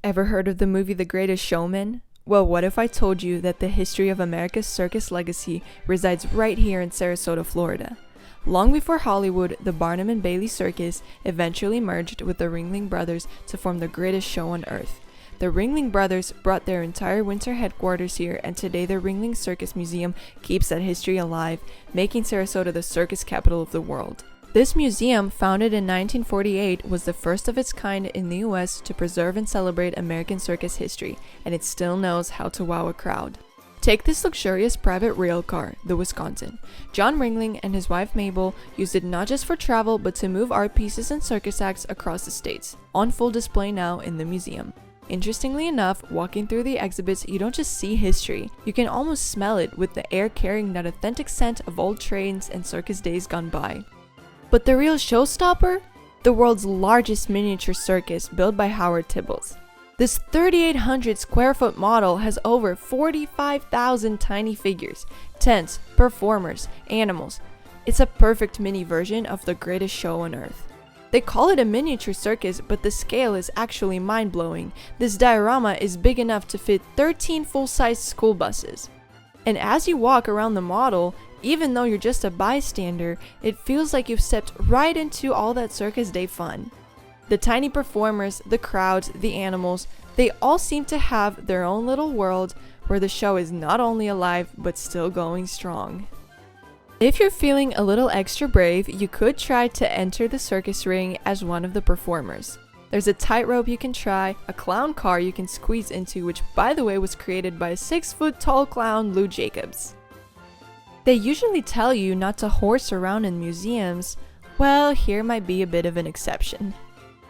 Ever heard of the movie The Greatest Showman? Well, what if I told you that the history of America's circus legacy resides right here in Sarasota, Florida? Long before Hollywood, the Barnum and Bailey Circus eventually merged with the Ringling Brothers to form the greatest show on earth. The Ringling Brothers brought their entire winter headquarters here, and today the Ringling Circus Museum keeps that history alive, making Sarasota the circus capital of the world. This museum, founded in 1948, was the first of its kind in the US to preserve and celebrate American circus history, and it still knows how to wow a crowd. Take this luxurious private rail car, the Wisconsin. John Ringling and his wife Mabel used it not just for travel, but to move art pieces and circus acts across the states, on full display now in the museum. Interestingly enough, walking through the exhibits, you don't just see history, you can almost smell it, with the air carrying that authentic scent of old trains and circus days gone by. But the real showstopper? The world's largest miniature circus, built by Howard Tibbles. This 3,800 square foot model has over 45,000 tiny figures, tents, performers, animals. It's a perfect mini version of the greatest show on earth. They call it a miniature circus, but the scale is actually mind-blowing. This diorama is big enough to fit 13 full-size school buses. And as you walk around the model, even though you're just a bystander, it feels like you've stepped right into all that circus day fun. The tiny performers, the crowds, the animals, they all seem to have their own little world where the show is not only alive, but still going strong. If you're feeling a little extra brave, you could try to enter the circus ring as one of the performers. There's a tightrope you can try, a clown car you can squeeze into, which by the way was created by 6-foot-tall clown Lou Jacobs. They usually tell you not to horse around in museums. Well, here might be a bit of an exception.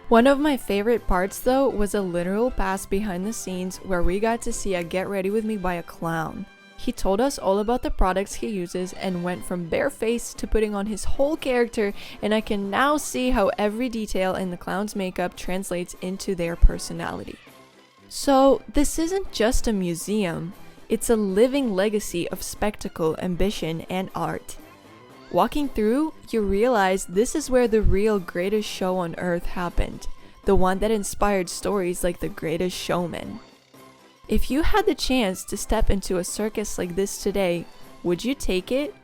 One of my favorite parts though was a literal pass behind the scenes where we got to see a get ready with me by a clown. He told us all about the products he uses and went from bare face to putting on his whole character, and I can now see how every detail in the clown's makeup translates into their personality. So this isn't just a museum. It's a living legacy of spectacle, ambition, and art. Walking through, you realize this is where the real greatest show on earth happened, the one that inspired stories like The Greatest Showman. If you had the chance to step into a circus like this today, would you take it?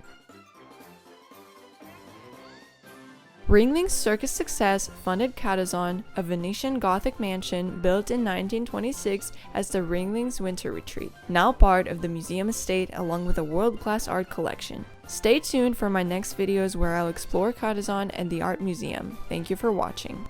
Ringling's circus success funded Catazon, a Venetian Gothic mansion built in 1926 as the Ringling's Winter Retreat, now part of the museum estate along with a world-class art collection. Stay tuned for my next videos where I'll explore Catazon and the art museum. Thank you for watching.